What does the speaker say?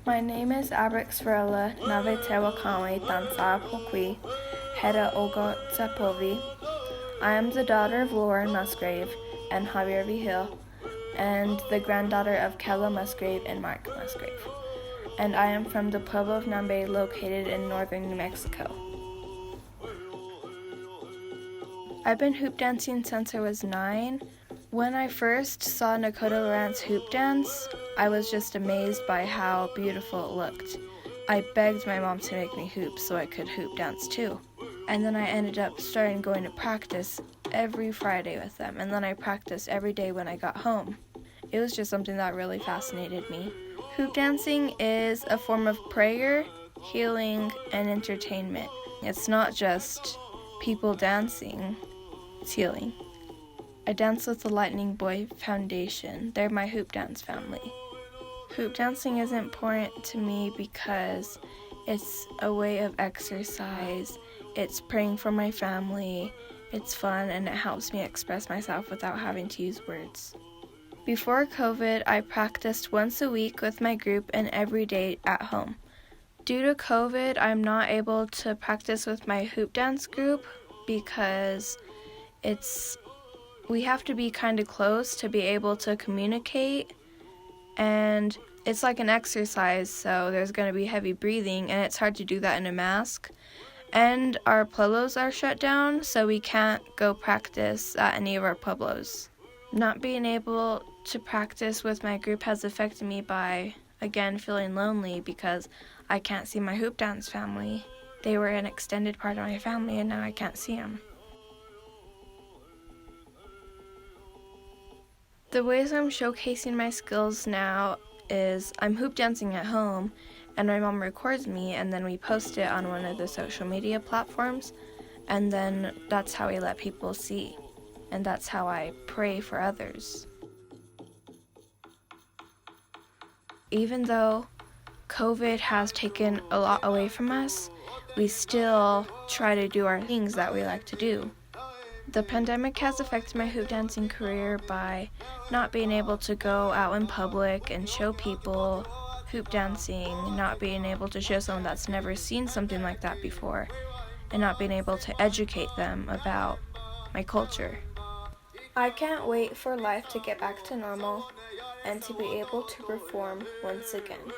My name is Abrix Varela, Nave Tewa Dansa Pokwi, Heda Ogo Tsapovi. I am the daughter of Lauren Musgrave and Javier Vigil, and the granddaughter of Kella Musgrave and Mark Musgrave. And I am from the Pueblo of Nambe, located in northern New Mexico. I've been hoop dancing since I was 9. When I first saw Nakota Lawrence hoop dance, I was just amazed by how beautiful it looked. I begged my mom to make me hoop so I could hoop dance too. And then I ended up starting going to practice every Friday with them, and then I practiced every day when I got home. It was just something that really fascinated me. Hoop dancing is a form of prayer, healing, and entertainment. It's not just people dancing, it's healing. I dance with the Lightning Boy Foundation. They're my hoop dance family. Hoop dancing is important to me because it's a way of exercise, it's praying for my family, it's fun, and it helps me express myself without having to use words. Before COVID, I practiced once a week with my group and every day at home. Due to COVID, I'm not able to practice with my hoop dance group because we have to be kind of close to be able to communicate, and it's like an exercise, so there's going to be heavy breathing, and it's hard to do that in a mask. And our pueblos are shut down, so we can't go practice at any of our pueblos. Not being able to practice with my group has affected me by, again, feeling lonely because I can't see my hoop dance family. They were an extended part of my family, and now I can't see them. The ways I'm showcasing my skills now is I'm hoop dancing at home, and my mom records me, and then we post it on one of the social media platforms, and then that's how we let people see, and that's how I pray for others. Even though COVID has taken a lot away from us, we still try to do our things that we like to do. The pandemic has affected my hoop dancing career by not being able to go out in public and show people hoop dancing, not being able to show someone that's never seen something like that before, and not being able to educate them about my culture. I can't wait for life to get back to normal and to be able to perform once again.